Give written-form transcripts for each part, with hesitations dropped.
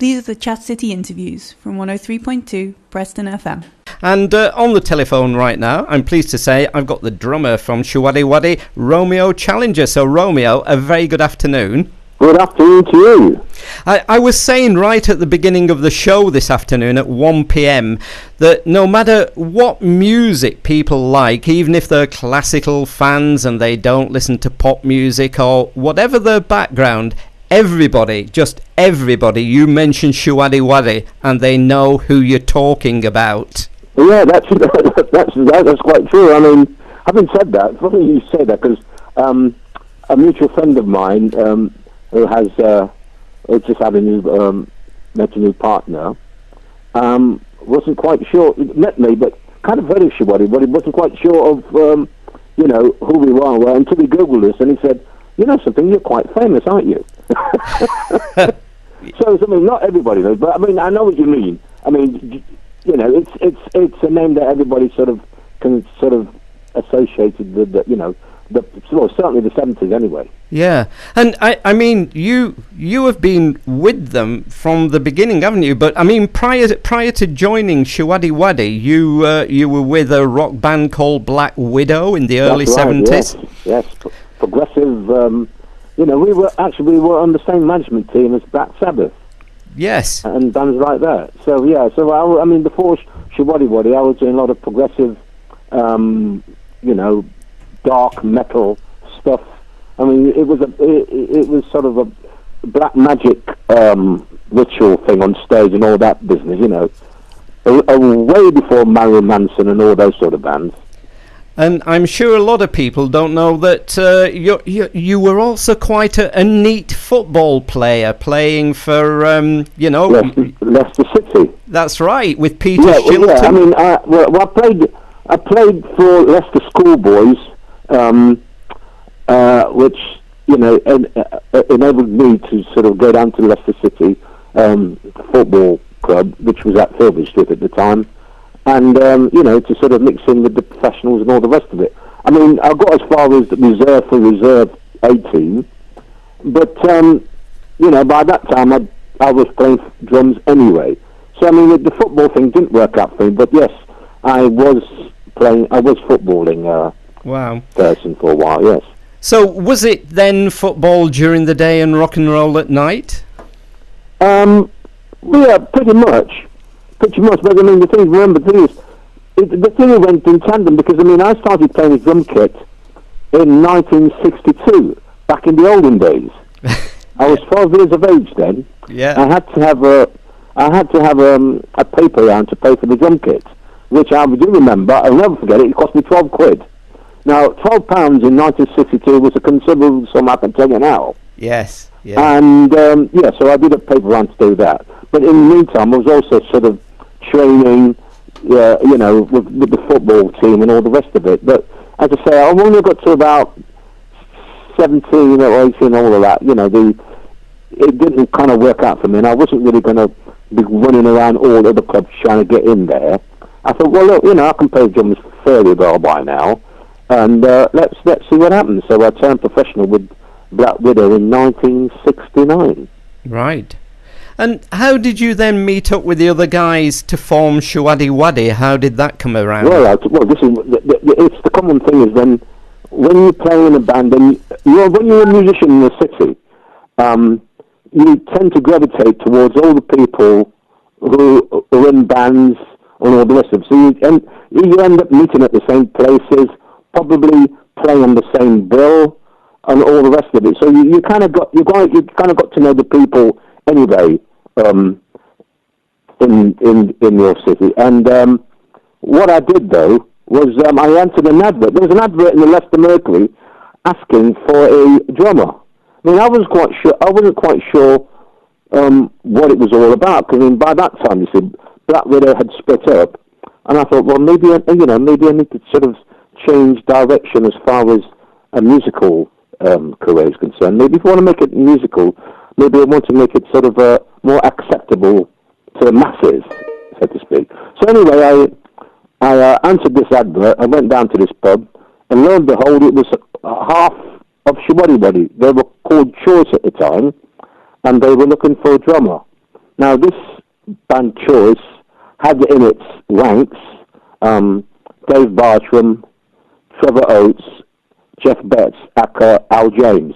These are the Chat City interviews from 103.2 Preston FM. And on the telephone right now, I'm pleased to say I've got the drummer from Showaddywaddy, Romeo Challenger. So Romeo, a very good afternoon. Good afternoon to you. I was saying right at the beginning of the show this afternoon at 1 p.m. that no matter what music people like, even if they're classical fans and they don't listen to pop music or whatever their background, everybody, just everybody, you mention Showaddywaddy and they know who you're talking about. Yeah, that's quite true. I mean, having said that, it's funny you say that because a mutual friend of mine who has just had met a new partner wasn't quite sure. Met me, but kind of heard of Showaddywaddy, wasn't quite sure of who we were until he googled us and he said, "You know something? You're quite famous, aren't you?" So I mean, not everybody knows, but I mean, I know what you mean. I mean, you know, it's a name that everybody sort of can sort of associated with, certainly the 70s anyway. Yeah, and I mean, you have been with them from the beginning, haven't you? But I mean, prior to joining Showaddywaddy, you were with a rock band called Black Widow in the early 70s. Yes, progressive. We were on the same management team as Black Sabbath. Yes. And bands like that. So yeah, I mean, before Showaddywaddy, I was doing a lot of progressive, dark metal stuff. I mean, it was sort of a black magic ritual thing on stage and all that business, you know, way before Marilyn Manson and all those sort of bands. And I'm sure a lot of people don't know that you were also quite a neat football player, playing for Leicester City. That's right, with Peter Shilton. Yeah, I mean, I played for Leicester Schoolboys, which enabled me to sort of go down to Leicester City football club, which was at Filbert Street at the time. And, to sort of mix in with the professionals and all the rest of it. I mean, I got as far as the reserve 18, but, by that time I was playing drums anyway. So, I mean, the football thing didn't work out for me, but yes, I was footballing person for a while, yes. So, was it then football during the day and rock and roll at night? Yeah, pretty much, but I mean, the thing went in tandem because, I mean, I started playing a drum kit in 1962, back in the olden days. I was 12 years of age then. Yeah. I had to have a paper round to pay for the drum kit, which I do remember. I'll never forget it. It cost me £12. Now, £12 in 1962 was a considerable sum I can tell you now. Yes. Yeah. And so I did a paper round to do that. But in the meantime, I was also sort of training, with the football team and all the rest of it. But as I say, I've only got to about 17 or 18, all of that. It didn't kind of work out for me, and I wasn't really going to be running around all other clubs trying to get in there. I thought, well, look, I can play drums fairly well by now, and let's see what happens. So I turned professional with Black Widow in 1969. Right. And how did you then meet up with the other guys to form Showaddywaddy? How did that come around? Well, it's the common thing is when you play in a band, and when you're a musician in the city, you tend to gravitate towards all the people who are in bands and all the rest of it. So you end up meeting at the same places, probably playing on the same bill, and all the rest of it. So you kind of got to know the people anyway. In your city, and what I did though was I entered an advert. There was an advert in the Leicester Mercury asking for a drummer. I mean, I wasn't quite sure what it was all about because by that time, you see, Black Widow had split up, and I thought, well, maybe I need to sort of change direction as far as a musical career is concerned. Maybe if I want to make it musical, maybe I want to make it sort of more acceptable to the masses, so to speak. So anyway, I answered this advert. I went down to this pub, and lo and behold, it was half of Showaddywaddy. They were called Choice at the time, and they were looking for a drummer. Now, this band choice had in its ranks Dave Bartram, Trevor Oates, Jeff Betts, Acker, Al James.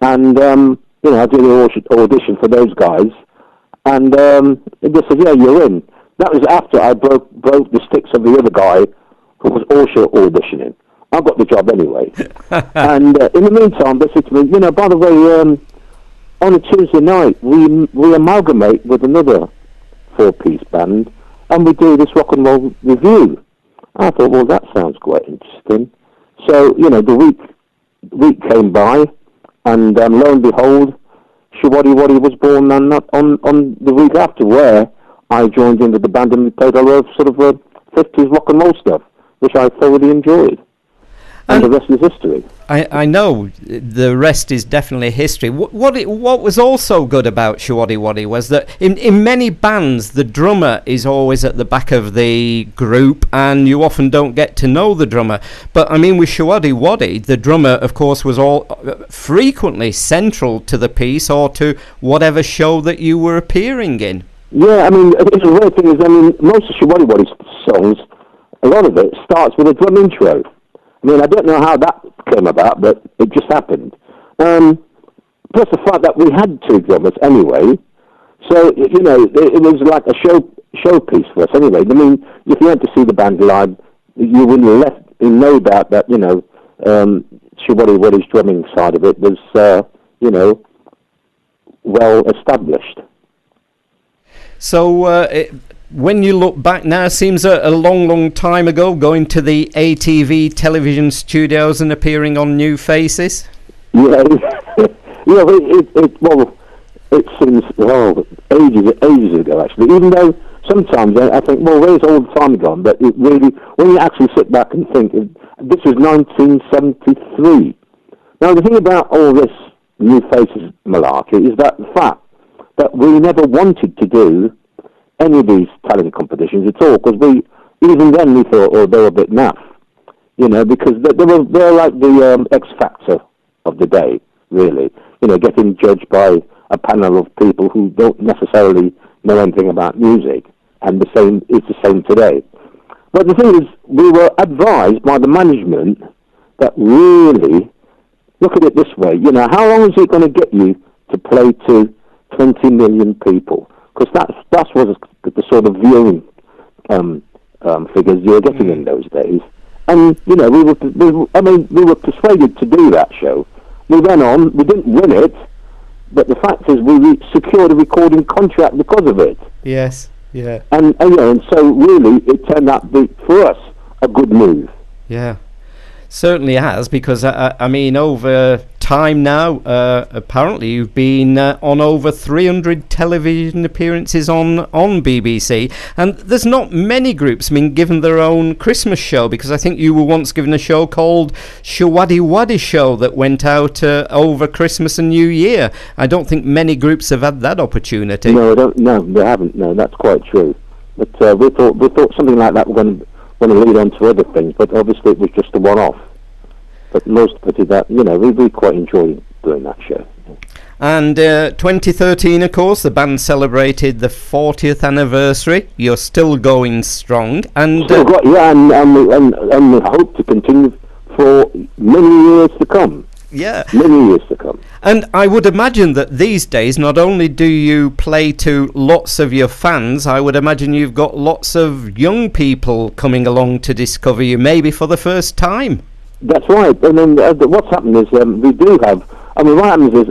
And, I did an audition for those guys. And they said, yeah, you're in. That was after I broke the sticks of the other guy who was also auditioning. I got the job anyway. And in the meantime, they said to me, by the way, on a Tuesday night, we amalgamate with another 4-piece band, and we do this rock and roll review. I thought, well, that sounds quite interesting. So, the week came by, and lo and behold, Showaddywaddy was born on the week after, where I joined into the band and we played a lot of sort of 50s rock and roll stuff, which I thoroughly enjoyed. And the rest is history. I know the rest is definitely history. What was also good about Showaddywaddy was that in many bands the drummer is always at the back of the group and you often don't get to know the drummer. But I mean with Showaddywaddy, the drummer of course was all frequently central to the piece or to whatever show that you were appearing in. Yeah, I mean the weird thing is most of Showaddywaddy's songs, a lot of it starts with a drum intro. I mean, I don't know how that came about, but it just happened. Plus the fact that we had 2 drummers anyway, so, it was like a showpiece for us anyway. I mean, if you went to see the band live, you wouldn't have left in no doubt that, Showaddywaddy's drumming side of it was, well established. So, when you look back now, it seems a long, long time ago, going to the ATV television studios and appearing on New Faces. Yeah, it seems ages ago actually. Even though sometimes I think, well, where's all the time gone? But it really, when you actually sit back and think, this was 1973. Now the thing about all this New Faces malarkey is that the fact that we never wanted to do any of these talent competitions at all, because even then we thought, they were a bit naff, because they're like the X Factor of the day, really, getting judged by a panel of people who don't necessarily know anything about music, and it's the same today. But the thing is, we were advised by the management that really, look at it this way, how long is it going to get you to play to 20 million people? Because that's what the sort of viewing figures you were getting in those days, and we were persuaded to do that show. We went on, we didn't win it, but the fact is we secured a recording contract because of it. Yes, yeah, and so really it turned out to be for us a good move. Yeah. Certainly has, because I mean over time now, apparently you've been on over 300 television appearances on BBC, and there's not many groups been given their own Christmas show, because I think you were once given a show called Showaddywaddy Show that went out over Christmas and New Year. I don't think many groups have had that opportunity. No, they haven't. No, that's quite true. But we thought something like that was going to lead on to other things, but obviously it was just a one-off. But most of it that, we quite enjoy doing that show. And 2013, of course, the band celebrated the 40th anniversary. You're still going strong, and and we hope to continue for many years to come. Yeah, many years to come. And I would imagine that these days, not only do you play to lots of your fans, I would imagine you've got lots of young people coming along to discover you, maybe for the first time. That's right. And then what's happened is we do have. I mean, what happens is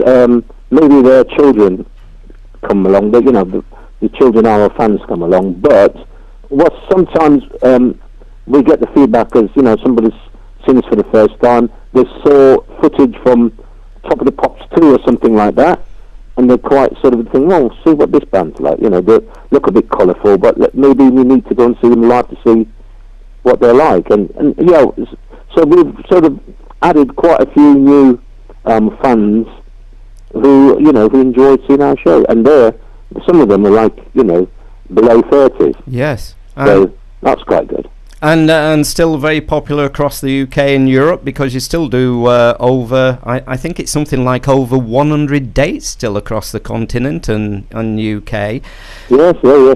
maybe their children come along. But the children are our fans come along. But what sometimes we get the feedback is somebody's seen us for the first time. They saw footage from Top of the Pops 2 or something like that, and they're quite sort of thinking, well, see what this band's like. They look a bit colourful, but maybe we need to go and see them live to see what they're like. And so we've sort of added quite a few new fans who enjoyed seeing our show, and some of them are like below 30s. Yes. So that's quite good. And still very popular across the UK and Europe, because you still do I think it's something like over 100 dates still across the continent and UK. Yes, we're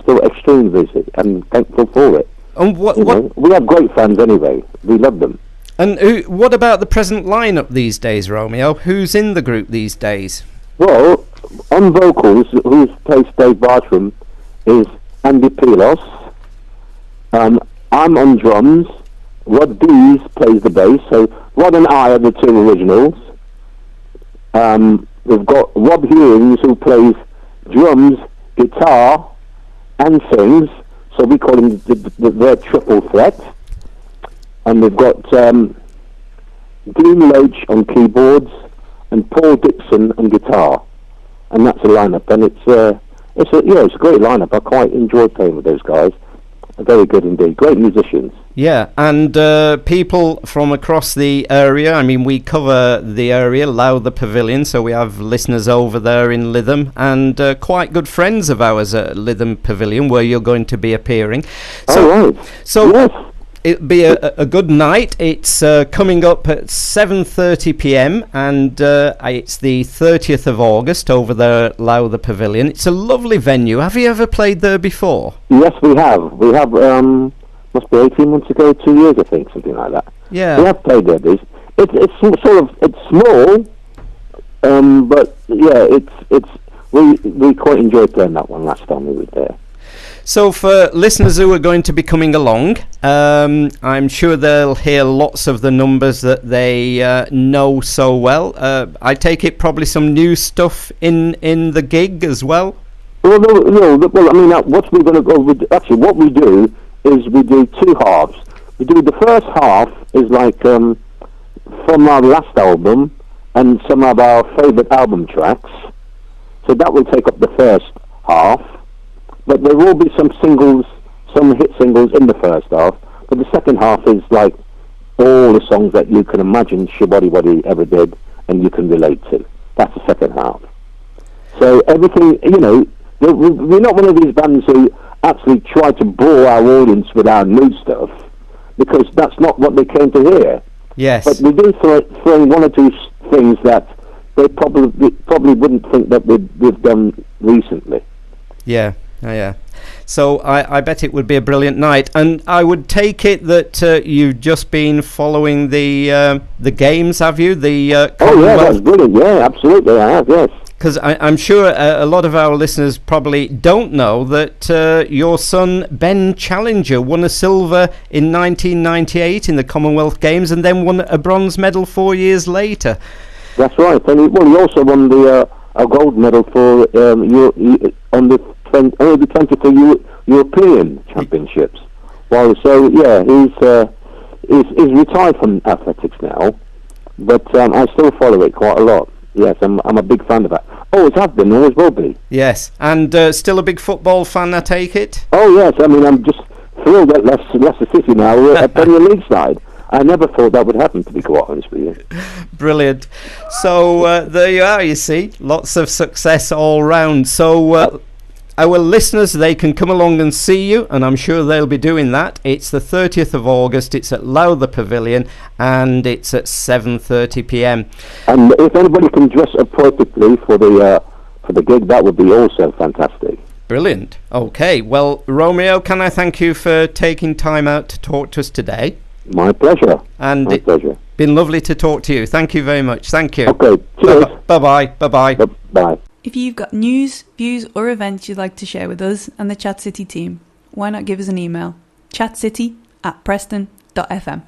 still extremely busy and thankful for it. And what we have great fans anyway. We love them. And what about the present lineup these days, Romeo? Who's in the group these days? Well, on vocals, who plays Dave Bartram is Andy Pilos. I'm on drums. Rod Dees plays the bass. So Rod and I are the two originals. We've got Rob Hewings, who plays drums, guitar, and sings. So we call him the triple threat. And we've got Dean Loach on keyboards and Paul Dixon on guitar. And that's a lineup. And it's a great lineup. I quite enjoy playing with those guys. Very good indeed. Great musicians. Yeah, and people from across the area. I mean, we cover the area, Lowther Pavilion, so we have listeners over there in Lytham, and quite good friends of ours at Lytham Pavilion, where you're going to be appearing. So, right. So yes. It'll be a good night. It's coming up at 7:30 p.m. and it's the 30th of August over there at Lowther Pavilion. It's a lovely venue. Have you ever played there before? Yes, we have. We have, must be 18 months ago, 2 years, I think, something like that. Yeah. We have played there. It's small, but yeah, we quite enjoyed playing that one last time we were there. So for listeners who are going to be coming along, I'm sure they'll hear lots of the numbers that they know so well. I take it probably some new stuff in the gig as well? Well, I mean, what we're going to go with, actually, what we do is we do two halves. We do the first half is like from our last album and some of our favourite album tracks. So that will take up the first half. But there will be some hit singles in the first half. But the second half is like all the songs that you can imagine Showaddywaddy ever did and you can relate to. That's the second half. So everything, we're not one of these bands who actually try to bore our audience with our new stuff, because that's not what they came to hear. Yes. But we do throw in one or two things that they probably wouldn't think that we've done recently. Yeah. Oh, yeah. So I bet it would be a brilliant night, and I would take it that you've just been following the games, have you? Oh yeah, that's brilliant. Yeah, absolutely, I have. Yes. Because I'm sure a lot of our listeners probably don't know that your son Ben Challenger won a silver in 1998 in the Commonwealth Games, and then won a bronze medal 4 years later. That's right, and he also won a gold medal for on the 24 European Championships. Well, so yeah, he's retired from athletics now, but I still follow it quite a lot. Yes, I'm a big fan of that. Always have been, always will be. Yes, and still a big football fan, I take it? Oh yes, I mean, I'm just thrilled that Leicester City now are at Premier League side. I never thought that would happen, to be quite honest with you. Brilliant. So there you are, you see. Lots of success all round. So our listeners, they can come along and see you, and I'm sure they'll be doing that. It's the 30th of August. It's at Lowther Pavilion, and it's at 7:30 p.m. And if anybody can dress appropriately for the gig, that would be also fantastic. Brilliant. Okay. Well, Romeo, can I thank you for taking time out to talk to us today? My pleasure. And my pleasure. Been lovely to talk to you. Thank you very much. Thank you. Okay. Cheers. Bye-bye. Bye-bye. Bye. If you've got news, views or events you'd like to share with us and the Chat City team, why not give us an email? chatcity@preston.fm.